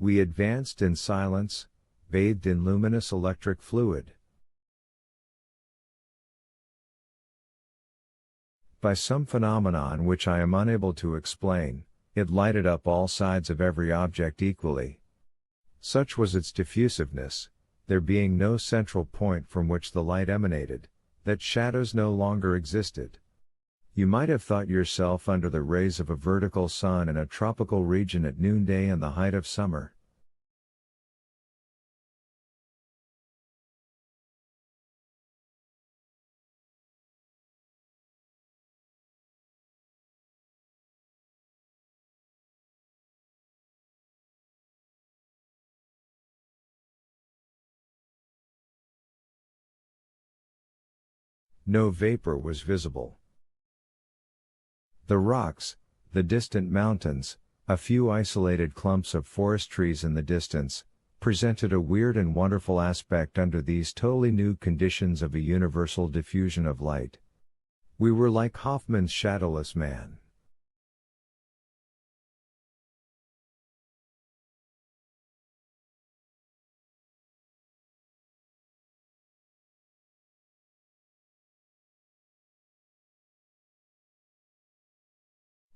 We advanced in silence, bathed in luminous electric fluid. By some phenomenon which I am unable to explain, it lighted up all sides of every object equally. Such was its diffusiveness, there being no central point from which the light emanated, that shadows no longer existed. You might have thought yourself under the rays of a vertical sun in a tropical region at noonday in the height of summer. No vapor was visible. The rocks, the distant mountains, a few isolated clumps of forest trees in the distance, presented a weird and wonderful aspect under these totally new conditions of a universal diffusion of light. We were like Hoffmann's shadowless man.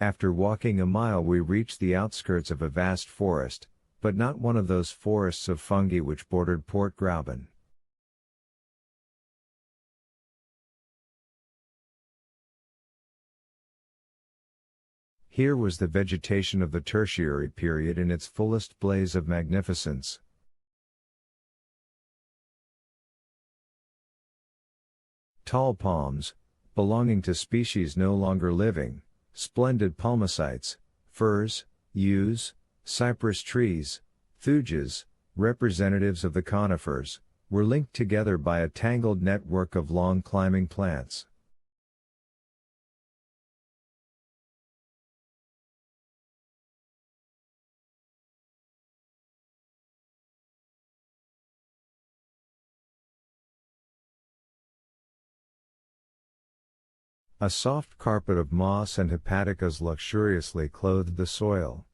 After walking a mile we reached the outskirts of a vast forest, but not one of those forests of fungi which bordered Port Graben. Here was the vegetation of the Tertiary period in its fullest blaze of magnificence. Tall palms, belonging to species no longer living, splendid palmacites, firs, yews, cypress trees, thujas, representatives of the conifers, were linked together by a tangled network of long climbing plants. A soft carpet of moss and hepaticas luxuriously clothed the soil.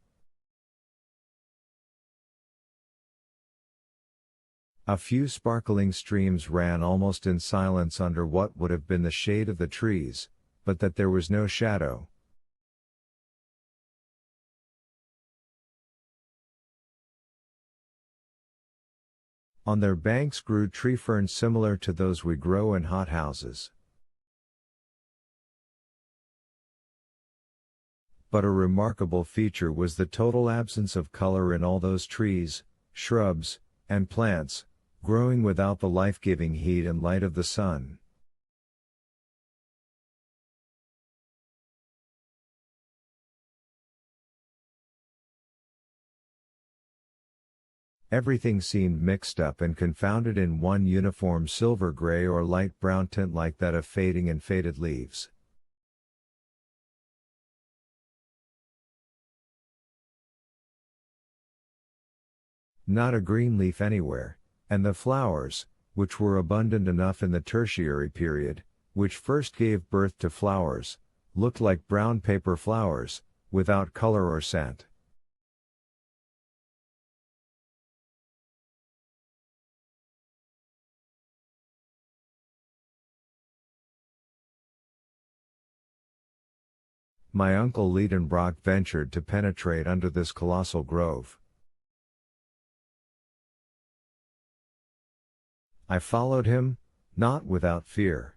A few sparkling streams ran almost in silence under what would have been the shade of the trees, but that there was no shadow. On their banks grew tree ferns similar to those we grow in hothouses. But a remarkable feature was the total absence of color in all those trees, shrubs, and plants, growing without the life-giving heat and light of the sun. Everything seemed mixed up and confounded in one uniform silver gray or light brown tint like that of fading and faded leaves. Not a green leaf anywhere, and the flowers, which were abundant enough in the Tertiary period, which first gave birth to flowers, looked like brown paper flowers, without color or scent. My uncle Liedenbrock ventured to penetrate under this colossal grove. I followed him, not without fear.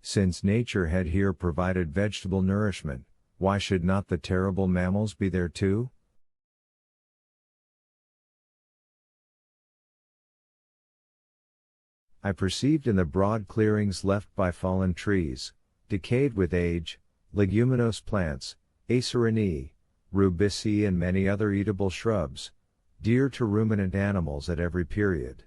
Since nature had here provided vegetable nourishment, why should not the terrible mammals be there too? I perceived in the broad clearings left by fallen trees, decayed with age, leguminose plants, Acerinae, Rubiceae and many other eatable shrubs, dear to ruminant animals at every period.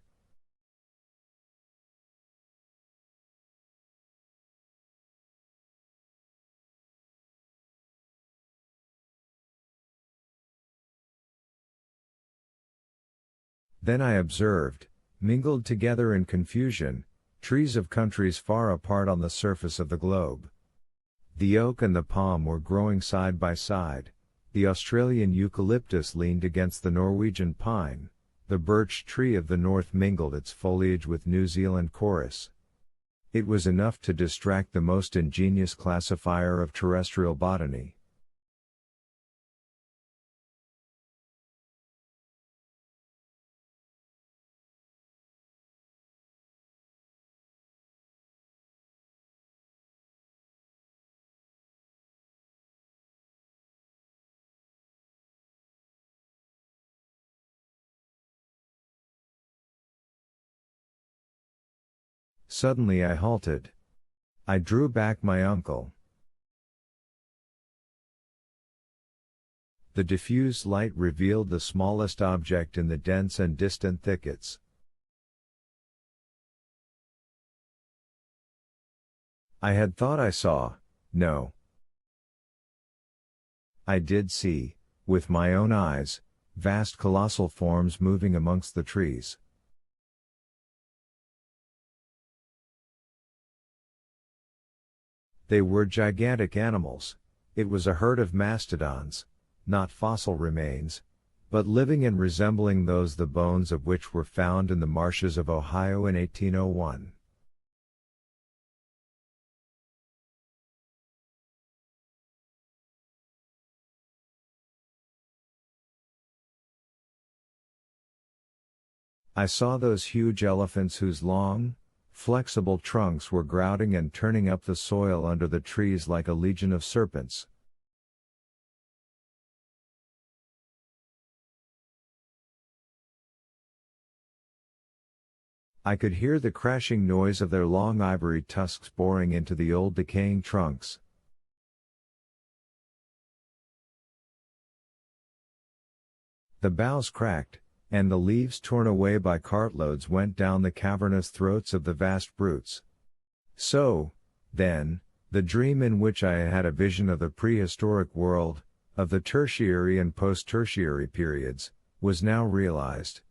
Then I observed, mingled together in confusion, trees of countries far apart on the surface of the globe. The oak and the palm were growing side by side, The Australian eucalyptus leaned against the Norwegian pine, the birch tree of the north mingled its foliage with New Zealand chorus. It was enough to distract the most ingenious classifier of terrestrial botany. Suddenly I halted. I drew back my uncle. The diffused light revealed the smallest object in the dense and distant thickets. I had thought I saw, no. I did see, with my own eyes, vast colossal forms moving amongst the trees. They were gigantic animals. It was a herd of mastodons, not fossil remains, but living and resembling those the bones of which were found in the marshes of Ohio in 1801. I saw those huge elephants whose long, flexible trunks were grouting and turning up the soil under the trees like a legion of serpents. I could hear the crashing noise of their long ivory tusks boring into the old decaying trunks. The boughs cracked, and the leaves torn away by cartloads went down the cavernous throats of the vast brutes. So, then, the dream in which I had a vision of the prehistoric world, of the tertiary and post-tertiary periods, was now realized.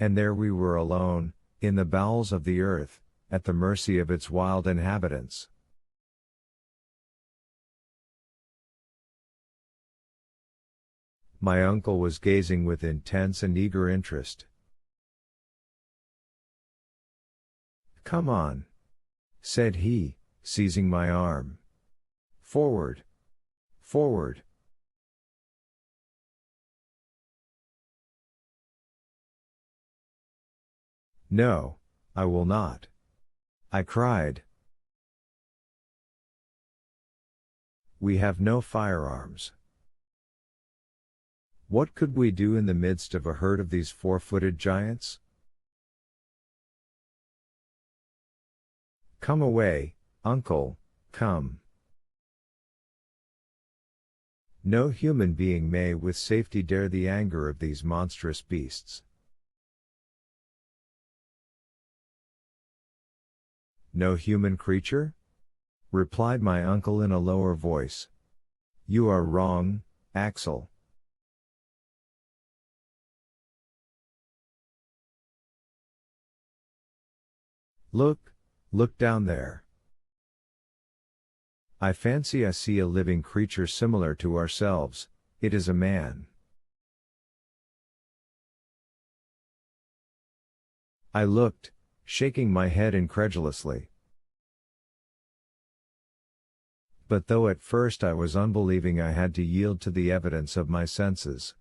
And there we were alone, in the bowels of the earth, at the mercy of its wild inhabitants. My uncle was gazing with intense and eager interest. "Come on," said he, seizing my arm. "Forward! Forward!" "No, I will not," I cried. "We have no firearms. What could we do in the midst of a herd of these four-footed giants?" "Come away, uncle, come. No human being may with safety dare the anger of these monstrous beasts. No human creature?" replied my uncle in a lower voice. "You are wrong, Axel. Look down there. I fancy I see a living creature similar to ourselves. It is a man." I looked, shaking my head incredulously. But though at first I was unbelieving, I had to yield to the evidence of my senses.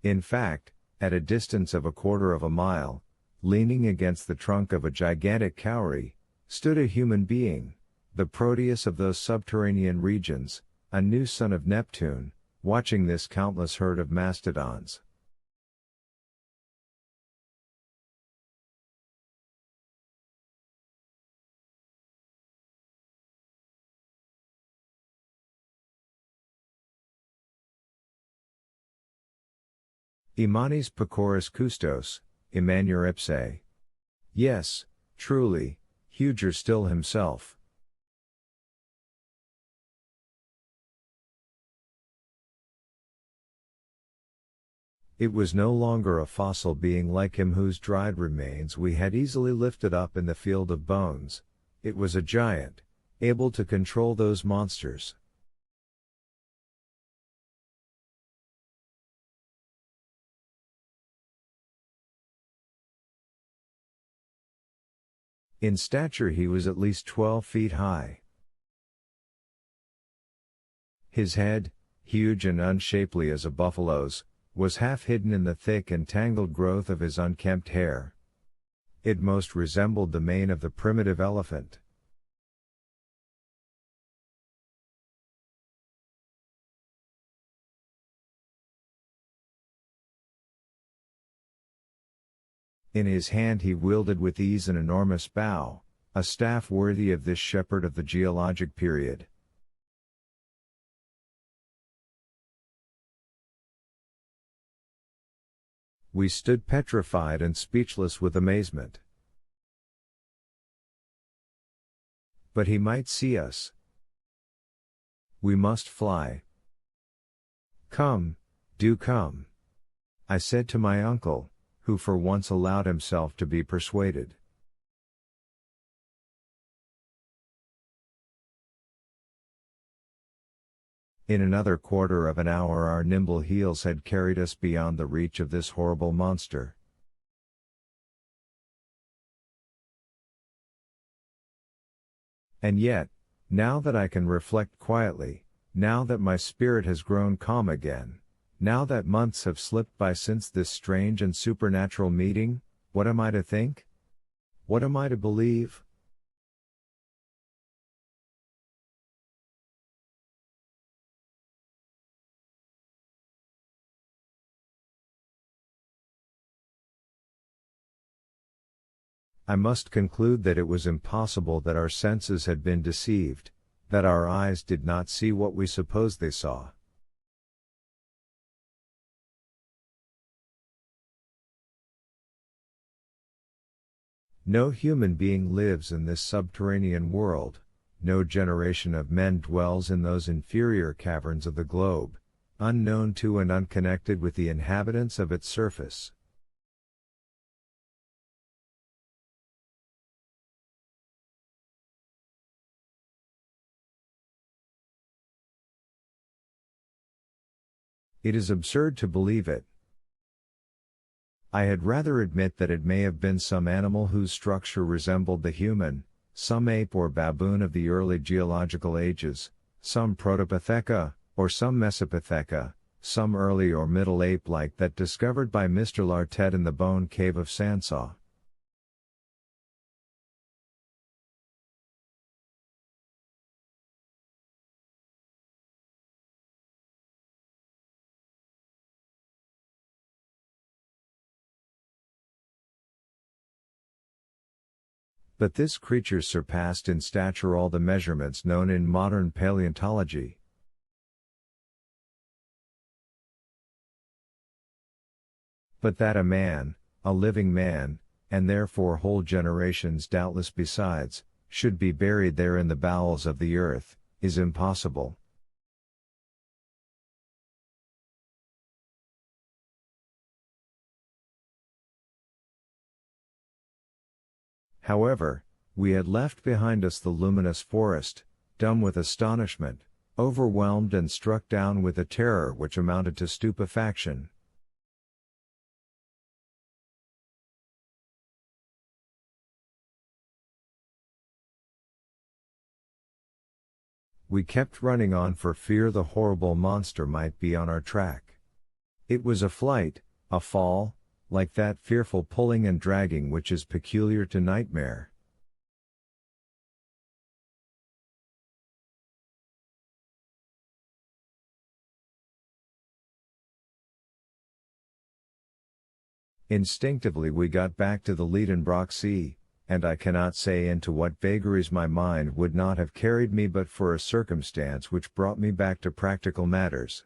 In fact, at a distance of 1/4 of a mile, leaning against the trunk of a gigantic kauri, stood a human being, the Proteus of those subterranean regions, a new son of Neptune, watching this countless herd of mastodons. Imanis pecoris custos, immanere ipse. Yes, truly, huger still himself. It was no longer a fossil being like him whose dried remains we had easily lifted up in the field of bones. It was a giant, able to control those monsters. In stature he was at least 12 feet high. His head, huge and unshapely as a buffalo's, was half hidden in the thick and tangled growth of his unkempt hair. It most resembled the mane of the primitive elephant. In his hand he wielded with ease an enormous bow, a staff worthy of this shepherd of the geologic period. We stood petrified and speechless with amazement. But he might see us. We must fly. Come, do come, I said to my uncle, who for once allowed himself to be persuaded. In another quarter of an hour our nimble heels had carried us beyond the reach of this horrible monster. And yet, now that I can reflect quietly, now that my spirit has grown calm again, now that months have slipped by since this strange and supernatural meeting, what am I to think? What am I to believe? I must conclude that it was impossible that our senses had been deceived, that our eyes did not see what we supposed they saw. No human being lives in this subterranean world, no generation of men dwells in those inferior caverns of the globe, unknown to and unconnected with the inhabitants of its surface. It is absurd to believe it. I had rather admit that it may have been some animal whose structure resembled the human, some ape or baboon of the early geological ages, some Protopitheca, or some Mesopitheca, some early or middle ape like that discovered by Mr. Lartet in the bone cave of Sandsaw. But this creature surpassed in stature all the measurements known in modern paleontology. But that a man, a living man, and therefore whole generations doubtless besides, should be buried there in the bowels of the earth, is impossible. However, we had left behind us the luminous forest, dumb with astonishment, overwhelmed and struck down with a terror which amounted to stupefaction. We kept running on for fear the horrible monster might be on our track. It was a flight, a fall, like that fearful pulling and dragging which is peculiar to nightmare. Instinctively we got back to the Liedenbrock Sea, and I cannot say into what vagaries my mind would not have carried me but for a circumstance which brought me back to practical matters.